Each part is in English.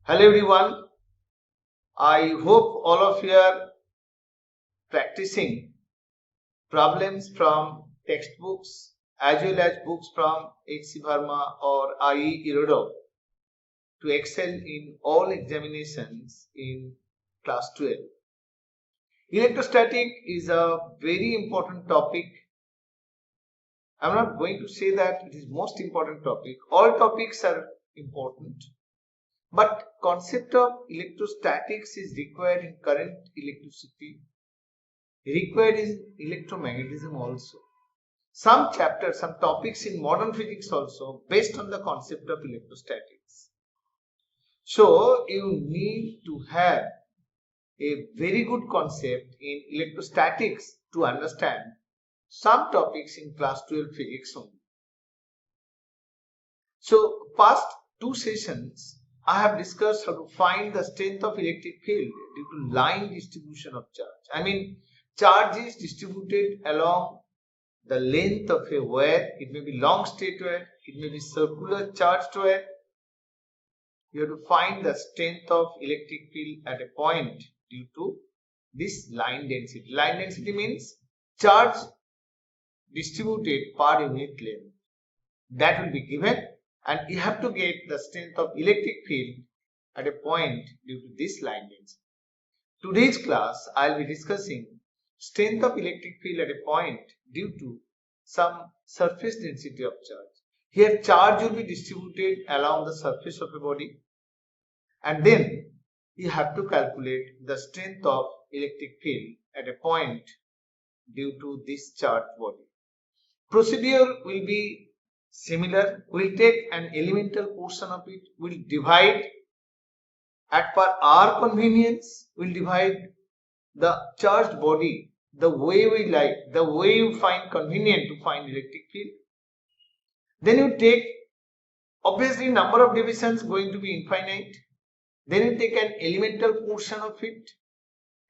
Hello everyone. I hope all of you are practicing problems from textbooks as well as books from H.C. Verma or I.E. Irodov to excel in all examinations in class 12. Electrostatic is a very important topic. I'm not going to say that it is most important topic. All topics are important. But concept of electrostatics is required in current electricity, required in electromagnetism also. Some chapters, some topics in modern physics also based on the concept of electrostatics. So you need to have a very good concept in electrostatics to understand some topics in class 12 physics only. So past two sessions I have discussed how to find the strength of electric field due to line distribution of charge. Charge is distributed along the length of a wire. It may be long straight wire, it may be circular charged wire. You have to find the strength of electric field at a point due to this line density. Line density means charge distributed per unit length. That will be given, and you have to get the strength of electric field at a point due to this line density. Today's class I will be discussing strength of electric field at a point due to some surface density of charge. Here charge will be distributed along the surface of a body, and then you have to calculate the strength of electric field at a point due to this charged body. Procedure will be similar. We'll take an elemental portion of it, we'll divide at per our convenience, we'll divide the charged body the way we like, the way you find convenient to find electric field. Then you take, obviously number of divisions going to be infinite. Then you take an elemental portion of it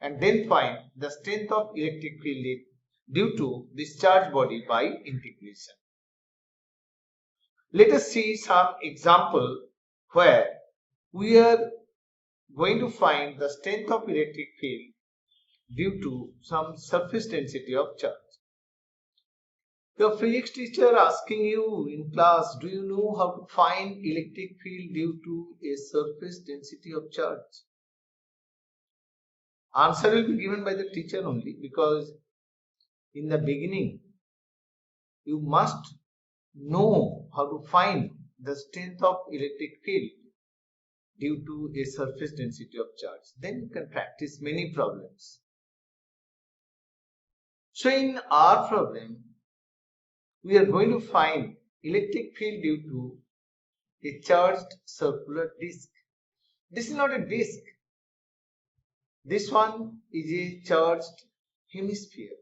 and then find the strength of electric field due to this charged body by integration. Let us see some example where we are going to find the strength of electric field due to some surface density of charge. Your physics teacher asking you in class, do you know how to find electric field due to a surface density of charge? Answer will be given by the teacher only, because in the beginning you must know how to find the strength of electric field due to a surface density of charge. Then you can practice many problems. So in our problem, we are going to find electric field due to a charged circular disc. This is not a disc. This one is a charged hemisphere.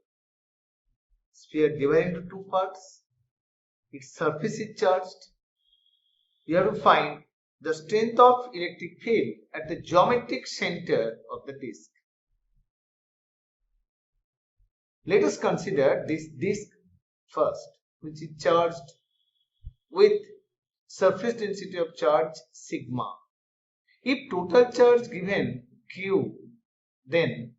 Sphere divided into two parts. Its surface is charged. You have to find the strength of electric field at the geometric center of the disc. Let us consider this disc first, which is charged with surface density of charge sigma. If total charge given Q, then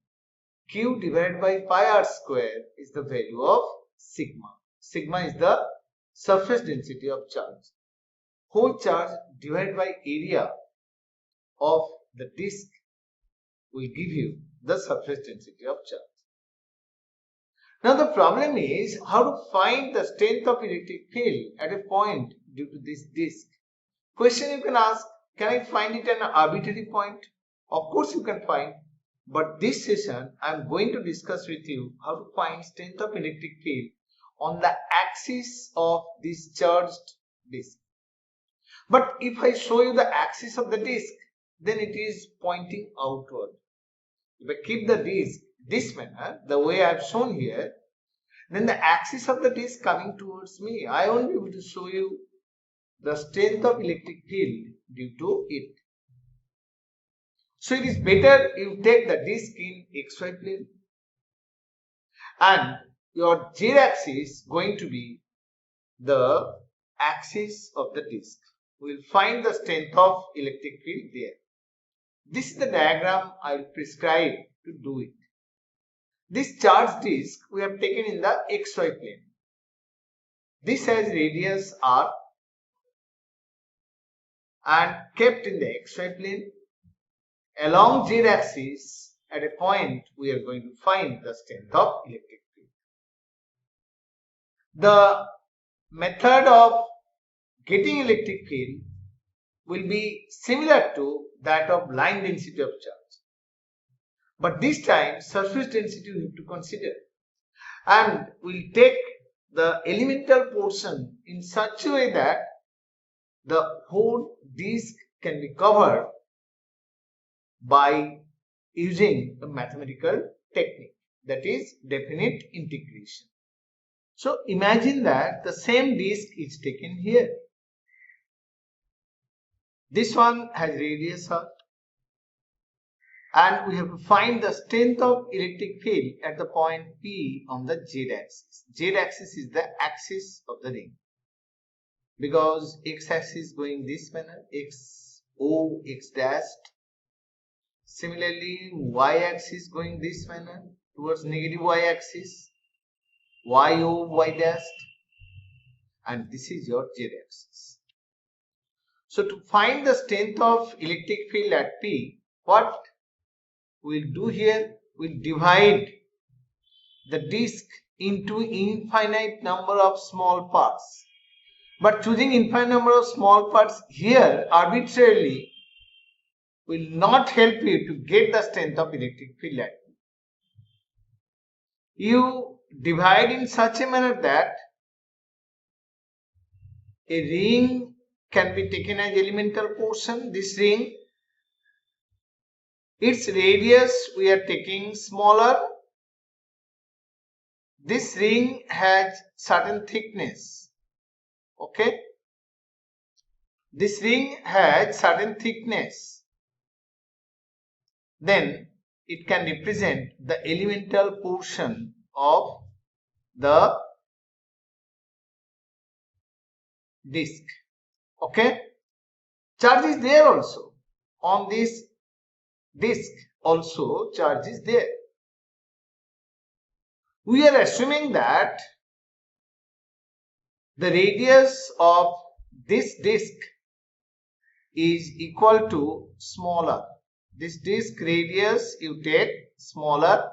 Q divided by pi r square is the value of sigma. Sigma is the surface density of charge. Whole charge divided by area of the disc will give you the surface density of charge. Now the problem is how to find the strength of electric field at a point due to this disc. Question you can ask, can I find it at an arbitrary point? Of course you can find, but this session I am going to discuss with you how to find strength of electric field on the axis of this charged disc. But if I show you the axis of the disc, then it is pointing outward. If I keep the disc this manner, the way I have shown here, then the axis of the disc coming towards me, I won't be able to show you the strength of electric field due to it. So it is better you take the disc in xy plane, and your z axis going to be the axis of the disc. We will find the strength of electric field there. This is the diagram I will prescribe to do it. This charge disk we have taken in the XY plane. This has radius r and kept in the XY plane. Along Z axis, at a point we are going to find the strength of electric field. The method of getting electric field will be similar to that of line density of charge. But this time surface density we have to consider, and we'll take the elemental portion in such a way that the whole disk can be covered by using a mathematical technique, that is definite integration. So imagine that the same disk is taken here. This one has radius r, and we have to find the strength of electric field at the point P on the Z axis. Z axis is the axis of the ring, because x axis going this manner, x O x dashed. Similarly, y axis going this manner towards negative y axis, y O y dashed, and this is your Z axis. So to find the strength of electric field at P, what we'll do here, we'll divide the disk into infinite number of small parts. But choosing infinite number of small parts here arbitrarily will not help you to get the strength of electric field at P. You divide in such a manner that a ring can be taken as elemental portion. This ring, its radius we are taking smaller. This ring has certain thickness. Okay, this ring has certain thickness. Then it can represent the elemental portion of the disk. Okay, charge is there also on this disk, also charge is there. We are assuming that the radius of this disk is equal to smaller. This disk radius you take smaller,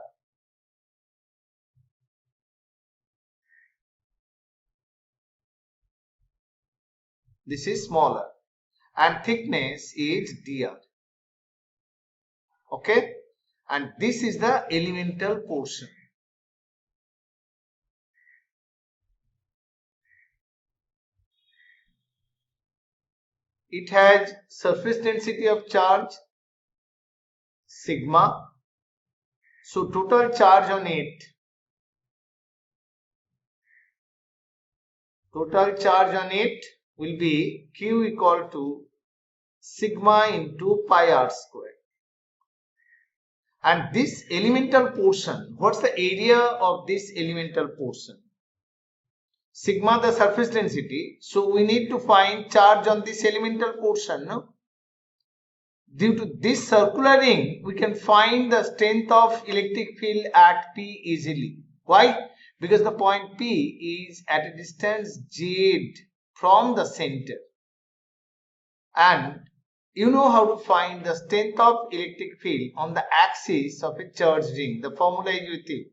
this is smaller, and thickness is dr. Okay, and this is the elemental portion. It has surface density of charge sigma. So total charge on it, will be Q equal to sigma into pi r square. And this elemental portion, what's the area of this elemental portion? Sigma the surface density. So we need to find charge on this elemental portion. No? Due to this circular ring, we can find the strength of electric field at P easily. Why? Because the point P is at a distance Z from the center. And you know how to find the strength of electric field on the axis of a charged ring. The formula is with you.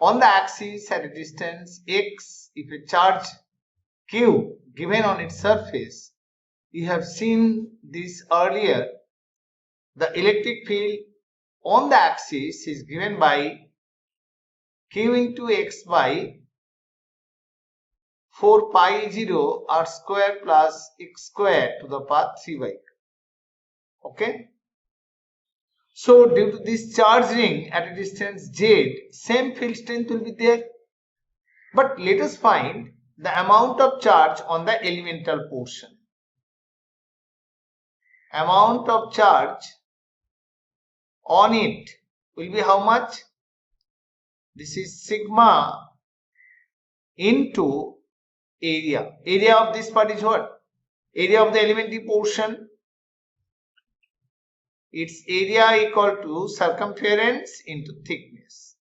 On the axis at a distance x, if a charge Q given on its surface, you have seen this earlier, the electric field on the axis is given by Q into x by 4 pi 0 r square plus x square to the power 3 by. Okay. So due to this charge ring at a distance z, same field strength will be there. But let us find the amount of charge on the elemental portion. Amount of charge on it will be how much? This is sigma into area. Area of this part is what? Area of the elementary portion its area equal to circumference into thickness.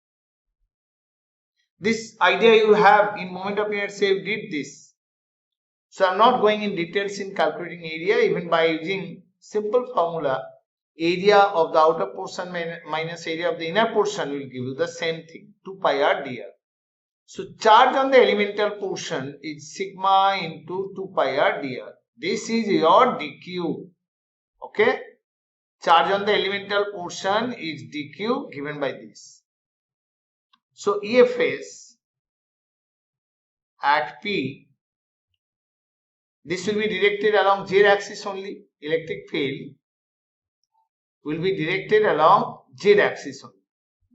This idea you have in moment of inertia, you did this. So I am not going in details in calculating area. Even by using simple formula, area of the outer portion minus area of the inner portion will give you the same thing, 2 pi r dr. So charge on the elemental portion is sigma into 2 pi r dr. This is your dq. Okay. Charge on the elemental portion is dq given by this. So EFS at P, this will be directed along Z axis only. Electric field will be directed along Z axis only.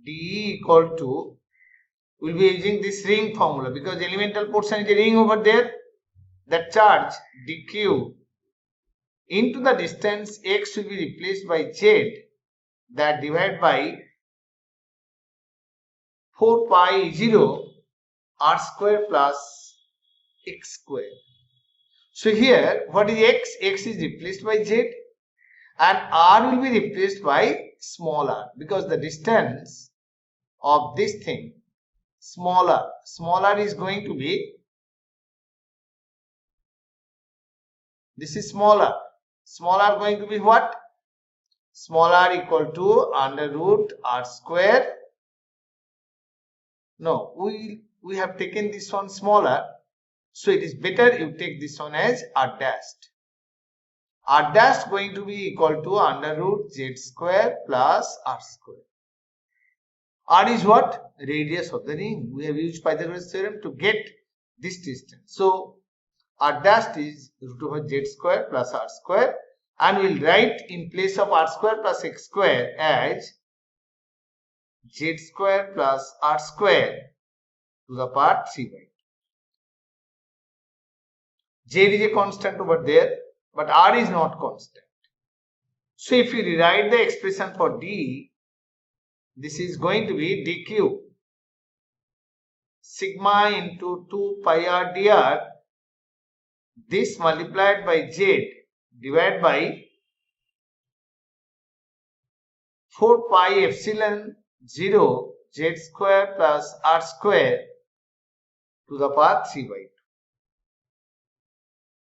DE equal to, we will be using this ring formula because elemental portion is a ring over there. That charge dq into the distance x will be replaced by z, that divided by 4 pi 0 r square plus x square. So here what is x? X is replaced by z and r will be replaced by small r because the distance of this thing smaller is going to be, this is smaller going to be what? Small r equal to under root r square. No, we have taken this one smaller, so it is better you take this one as r dashed. R dashed going to be equal to under root z square plus r square. R is what? Radius of the ring. We have used Pythagoras theorem to get this distance. So r dashed is root over z square plus r square, and we will write in place of r square plus x square as z square plus r square to the power 3 by 2. Z is a constant over there, but r is not constant. So if you rewrite the expression for d, this is going to be dq sigma into 2 pi r dr, this multiplied by z divided by 4 pi epsilon 0 z square plus r square to the power 3 by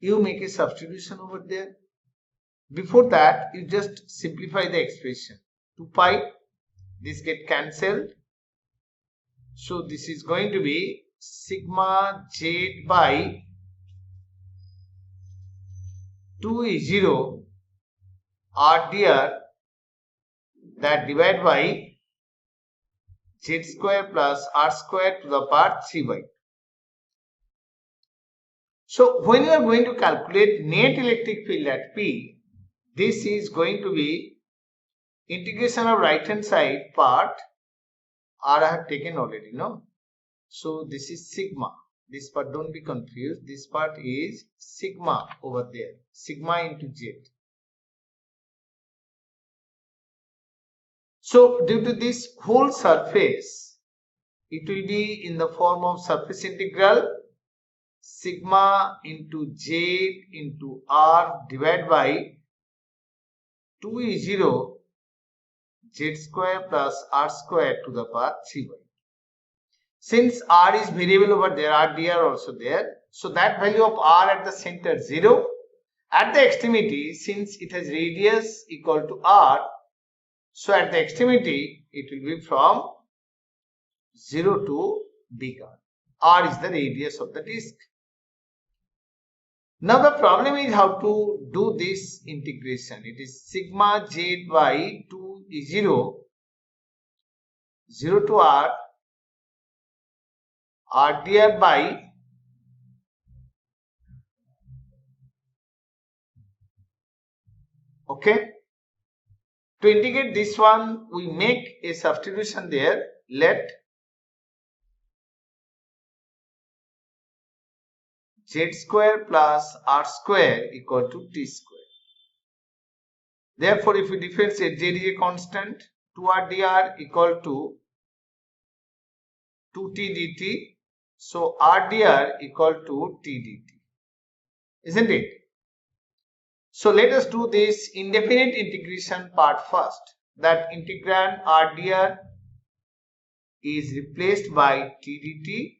2. You make a substitution over there. Before that, you just simplify the expression. 2 pi, this get cancelled. So this is going to be sigma z by 2 is 0 r dr, that divided by z square plus r square to the power 3 by 2. So when you are going to calculate net electric field at P, this is going to be integration of right hand side part, r I have taken already, no? So this is sigma. This part don't be confused. This part is sigma over there. Sigma into z. So due to this whole surface, it will be in the form of surface integral sigma into z into r divided by 2 is 0 z square plus r square to the power 3 by 2. Since r is variable over there, r dr also there, so that value of r at the center 0. At the extremity, since it has radius equal to r, so at the extremity it will be from 0 to big R. R is the radius of the disc. Now the problem is how to do this integration. It is sigma z by 2 is 0 to r dr by okay. To integrate this one, we make a substitution there. Let z square plus r square equal to t square. Therefore, if we differentiate, z is a constant, 2r dr equal to 2t dt. So r dr equal to t dt, isn't it? So let us do this indefinite integration part first. That integrand r dr is replaced by t dt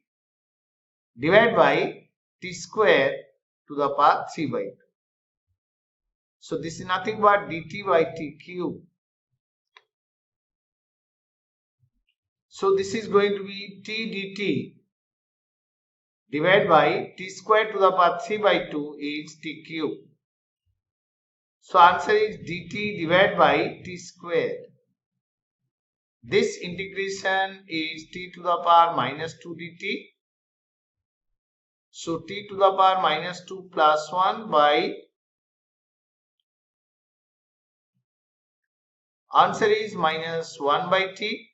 divided by t square to the power 3 by 2. So this is nothing but dt by t cube. So this is going to be t dt divided by t square to the power 3 by 2 is t cube. So answer is dt divided by t square. This integration is t to the power minus 2 dt. So t to the power minus 2 plus 1 by, answer is minus 1 by t,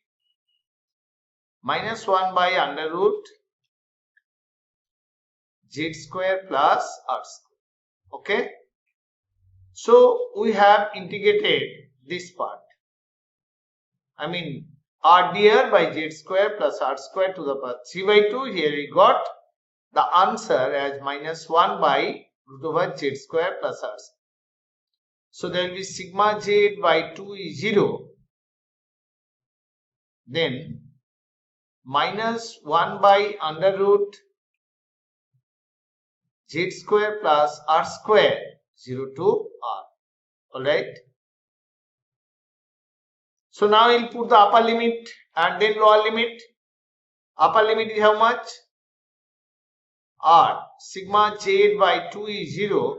minus 1 by under root z square plus r square. Okay. So we have integrated this part. I mean r dr by z square plus r square to the power 3 by 2. Here we got the answer as minus 1 by root over z square plus r square. So there will be sigma z by 2 is 0. Then minus 1 by under root z square plus r square 0 to r. Alright. So now we'll put the upper limit and then lower limit. Upper limit is how much? R. Sigma z by 2 is 0.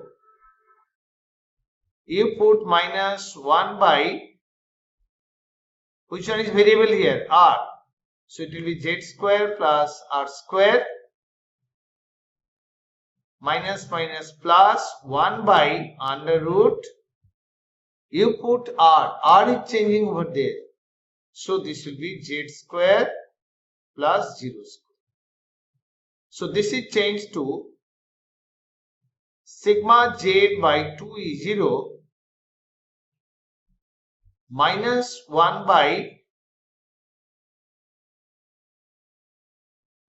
You put minus 1 by, which one is variable here? R. So it will be z square plus r square minus minus plus 1 by under root. You put r. R is changing over there. So this will be z square plus 0 square. So this is changed to sigma z by 2 is 0 minus 1 by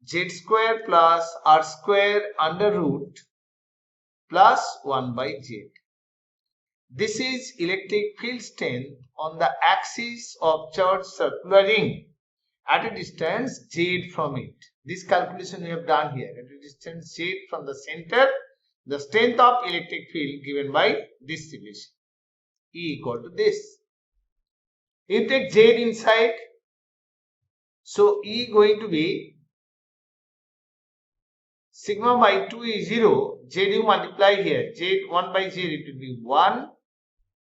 z square plus r square under root plus 1 by z. This is electric field strength on the axis of charged circular ring at a distance z from it. This calculation we have done here. At a distance z from the center, the strength of electric field given by this relation. E equal to this. You take z inside. So E going to be sigma by 2 is 0. Z you multiply here. Z 1 by z it will be 1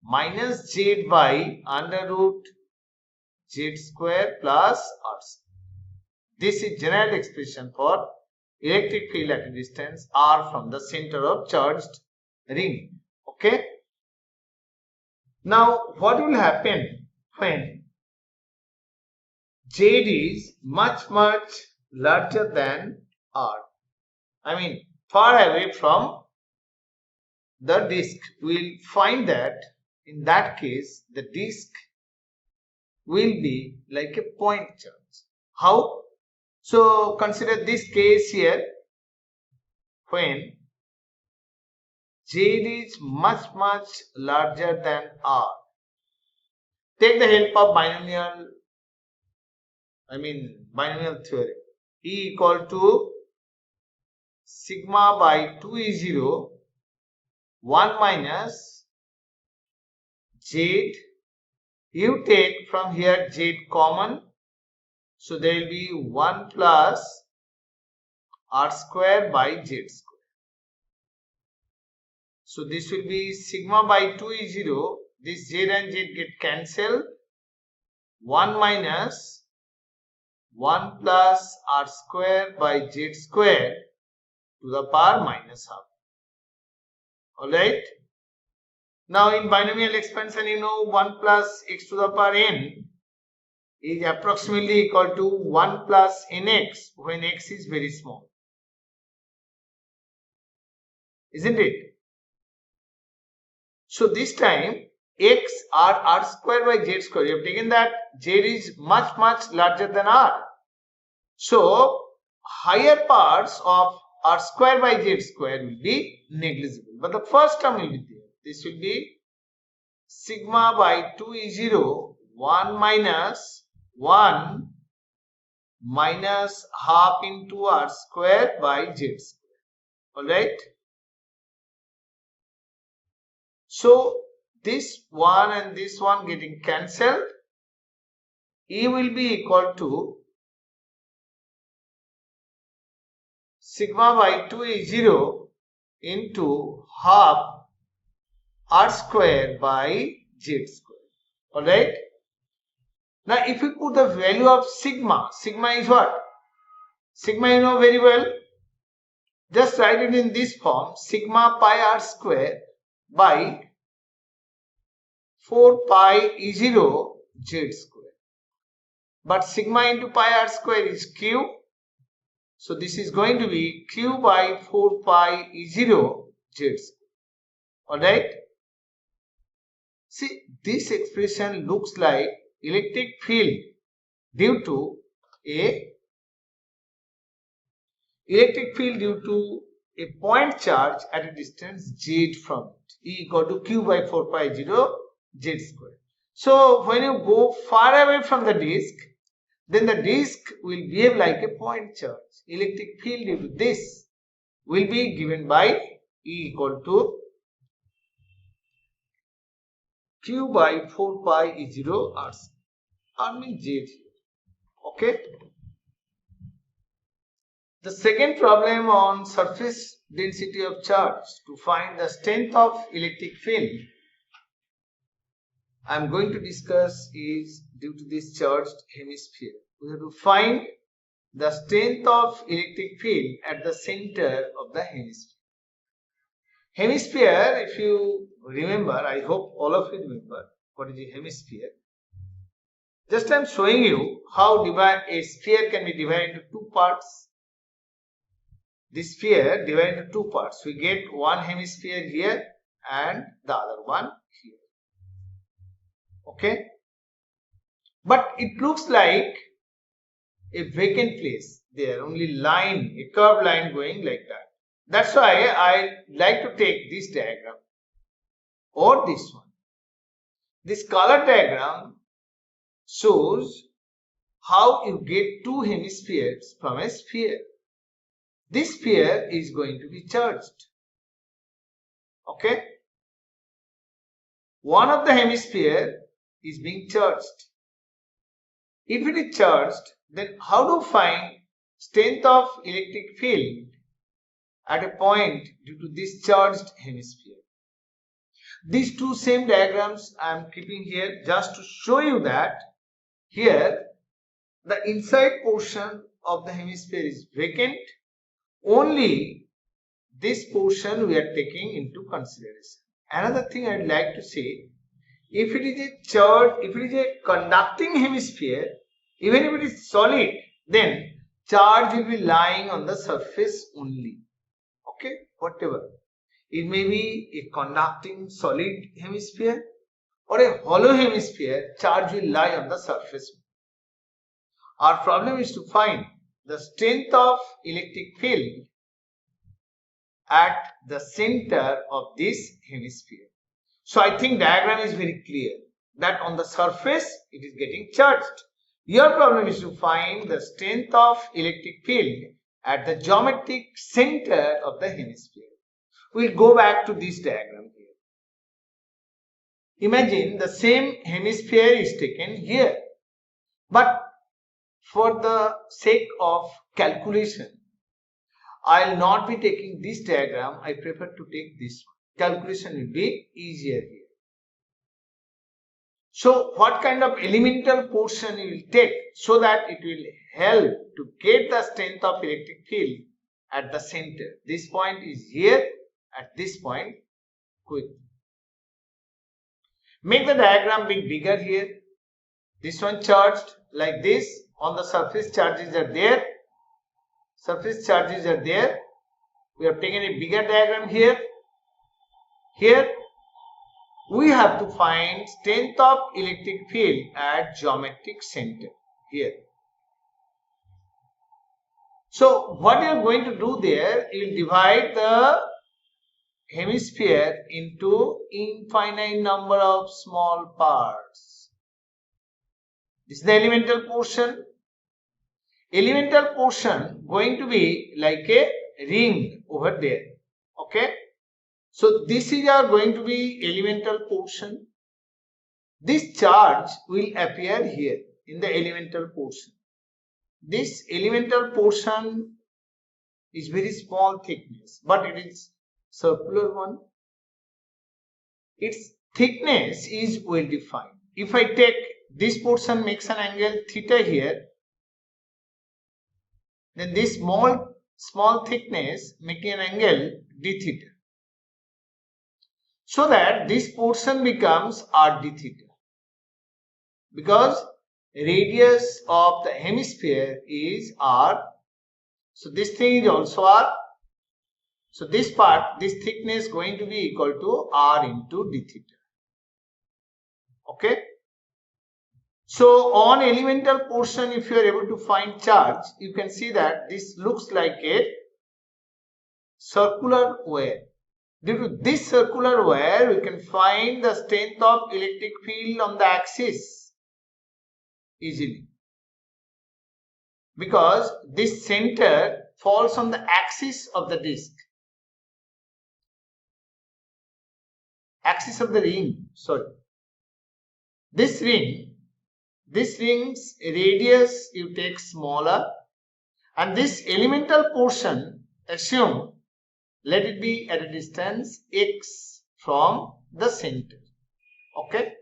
minus z by under root z square plus r square. This is general expression for electric field at a distance r from the center of charged ring. Okay. Now what will happen when z is much larger than r? I mean far away from the disk. We will find that in that case the disk will be like a point charge. How? So consider this case here when z is much larger than r. Take the help of binomial theory. E equal to sigma by 2 is 0, 1 minus z. You take from here z common. So there will be 1 plus r square by z square. So this will be sigma by 2 is 0. This z and z get cancelled. 1 minus 1 plus r square by z square to the power minus half. Alright. Now in binomial expansion, you know 1 plus x to the power n is approximately equal to 1 plus nx when x is very small. Isn't it? So this time x r square by z square, you have taken that z is much larger than r. So higher parts of r square by z square will be negligible, but the first term will be there. This will be sigma by 2 is 0, 1 minus 1 minus half into r square by z square. Alright. So this one and this one getting cancelled. E will be equal to sigma by 2 is 0 into half r square by z square. Alright. Now if we put the value of sigma, sigma is what? Sigma you know very well. Just write it in this form, sigma pi r square by 4 pi E0 z square. But sigma into pi r square is q. So this is going to be q by 4 pi E0 z square. Alright. See, this expression looks like electric field due to a point charge at a distance z from it. E equal to q by 4 pi 0 z square. So when you go far away from the disk, then the disk will behave like a point charge. Electric field due to this will be given by E equal to q by 4 pi E0 r. R means z here. Okay. The second problem on surface density of charge, to find the strength of electric field, I am going to discuss is due to this charged hemisphere. We have to find the strength of electric field at the center of the hemisphere. Hemisphere, if you remember, I hope all of you remember what is a hemisphere. Just I am showing you how a sphere can be divided into two parts. This sphere divided into two parts. We get one hemisphere here and the other one here. Okay. But it looks like a vacant place there, only line, a curved line going like that. That's why I like to take this diagram or this one. This color diagram shows how you get two hemispheres from a sphere. This sphere is going to be charged. Okay. One of the hemisphere is being charged. If it is charged, then how to find strength of electric field at a point due to this charged hemisphere? These two same diagrams I am keeping here just to show you that here the inside portion of the hemisphere is vacant. Only this portion we are taking into consideration. Another thing I would like to say, if it is a charged, if it is a conducting hemisphere, even if it is solid, then charge will be lying on the surface only. Okay, whatever. It may be a conducting solid hemisphere or a hollow hemisphere, charge will lie on the surface. Our problem is to find the strength of electric field at the center of this hemisphere. So I think diagram is very clear that on the surface it is getting charged. Your problem is to find the strength of electric field at the geometric center of the hemisphere. We'll go back to this diagram here. Imagine the same hemisphere is taken here, but for the sake of calculation, I will not be taking this diagram. I prefer to take this one. Calculation will be easier here. So what kind of elemental portion you will take so that it will help to get the strength of electric field at the center. This point is here, at this point, quick. Make the diagram bit bigger here. This one charged like this. On the surface charges are there. Surface charges are there. We have taken a bigger diagram here. Here we have to find strength of electric field at geometric center here. So what you are going to do there, you will divide the hemisphere into infinite number of small parts. This is the elemental portion. Elemental portion going to be like a ring over there. Okay. So this is going to be elemental portion. This charge will appear here in the elemental portion. This elemental portion is very small thickness, but it is circular one. Its thickness is well defined. If I take this portion makes an angle theta here, then this small thickness making an angle d theta. So that this portion becomes r d theta. Because radius of the hemisphere is r. So this thing is also r. So this part, this thickness going to be equal to r into d theta. Okay. So on elemental portion, if you are able to find charge, you can see that this looks like a circular wire. Due to this circular wire, we can find the strength of electric field on the axis easily. Because this center falls on the axis of the disc. Axis of the ring, sorry. This ring's radius you take smaller, and this elemental portion assume let it be at a distance x from the center. Okay.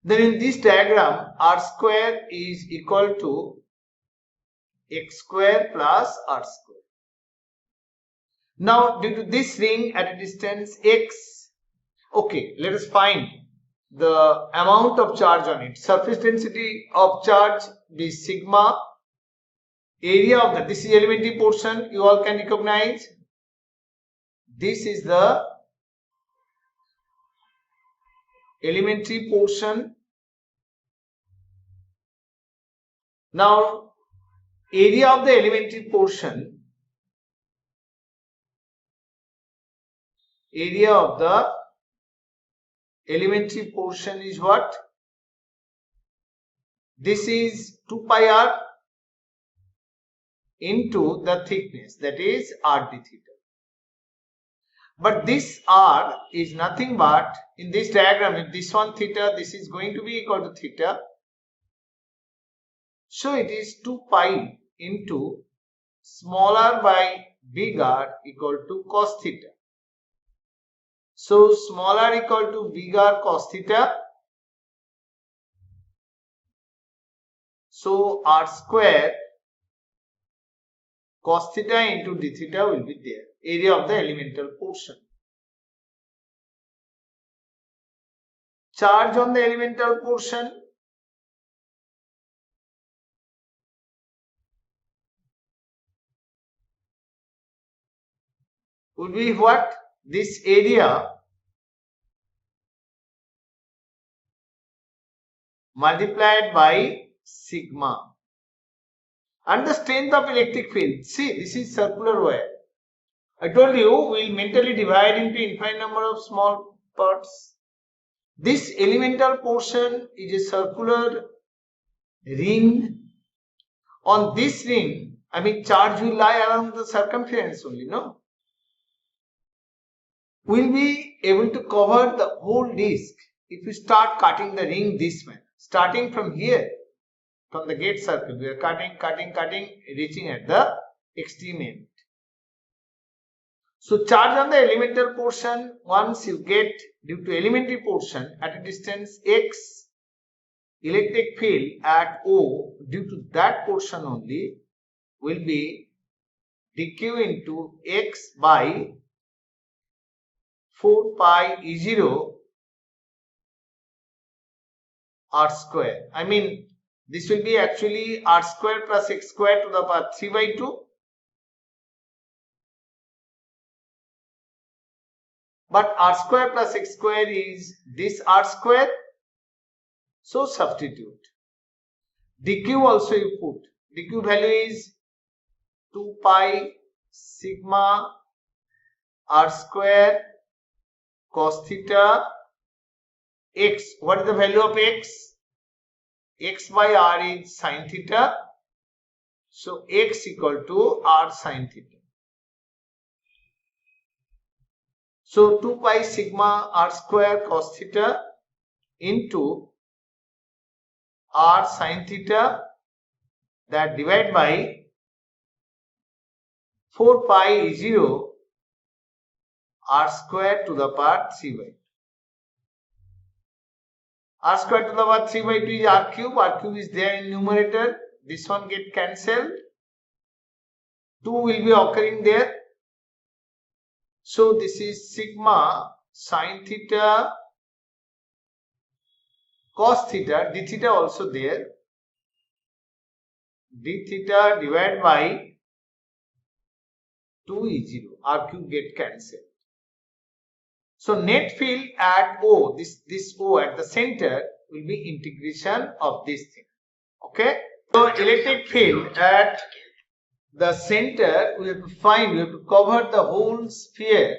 Then in this diagram, r square is equal to x square plus r square. Now due to this ring at a distance x, okay, let us find the amount of charge on it. Surface density of charge is sigma. Area of the, this is elementary portion, you all can recognize. This is the elementary portion. Now area of the elementary portion, is what? This is 2 pi r into the thickness, that is r d theta. But this r is nothing but, in this diagram, if this one theta, this is going to be equal to theta. So it is 2 pi into small r by big R equal to cos theta. So small r equal to big R cos theta. So r square cos theta into d theta will be there. Area of the elemental portion. Charge on the elemental portion would be what? This area multiplied by sigma. And the strength of electric field. See, this is circular wire. I told you we will mentally divide into infinite number of small parts. This elemental portion is a circular ring. On this ring, charge will lie around the circumference only, no? We'll be able to cover the whole disc if we start cutting the ring this way. Starting from here, from the gate circle, we are cutting, reaching at the extreme end. So charge on the elemental portion, once you get due to elementary portion at a distance x, electric field at O due to that portion only will be dq into x by 4 pi E0 r square. This will be actually r square plus x square to the power 3 by 2. But r square plus x square is this r square. So substitute. dq also you put. dq value is 2 pi sigma r square cos theta x. What is the value of x? X by r is sin theta. So x equal to r sin theta. So 2 pi sigma r square cos theta into r sin theta, that divided by 4 pi 0 r square to the power 3 by 2. R square to the power 3 by 2 is r cube. R cube is there in numerator. This one get cancelled. 2 will be occurring there. So this is sigma sin theta cos theta, d theta also there. D theta divided by 2 is 0. R cube get cancelled. So net field at O, this O at the center will be integration of this thing. Okay. So electric field at the center we have to cover the whole sphere,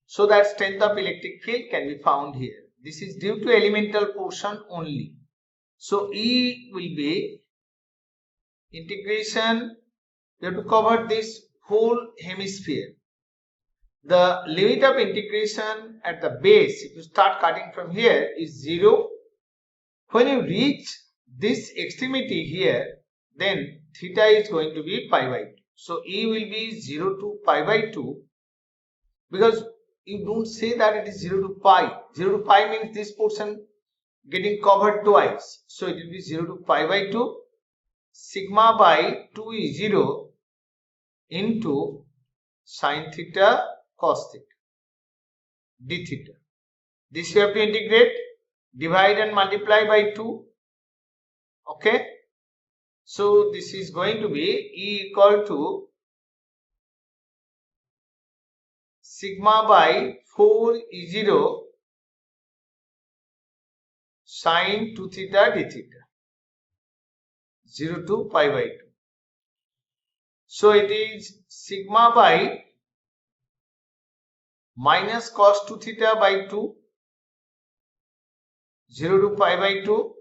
so that strength of electric field can be found here. This is due to elemental portion only. So E will be integration, we have to cover this whole hemisphere. The limit of integration at the base, if you start cutting from here, is 0. When you reach this extremity here, then theta is going to be pi by 2. So E will be 0 to pi by 2, because you don't say that it is 0 to pi. 0 to pi means this portion getting covered twice. So it will be 0 to pi by 2. Sigma by 2 is 0 into sin theta cos theta d theta. This you have to integrate, divide and multiply by 2. Okay. So this is going to be E equal to sigma by 4 is 0 sin 2 theta d theta, 0 to pi by 2. So it is sigma by minus cos 2 theta by 2, 0 to pi by 2.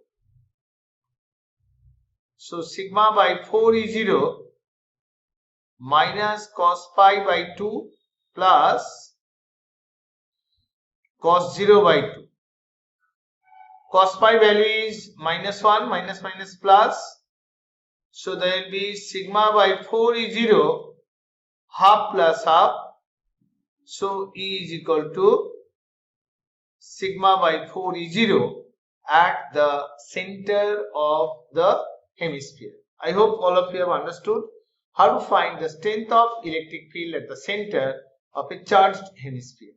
So sigma by 4 is 0 minus cos pi by 2 plus cos 0 by 2. Cos pi value is minus 1, minus minus plus. So there will be sigma by 4 is 0, half plus half. So E is equal to sigma by 4 is 0 at the center of the hemisphere. I hope all of you have understood how to find the strength of electric field at the center of a charged hemisphere.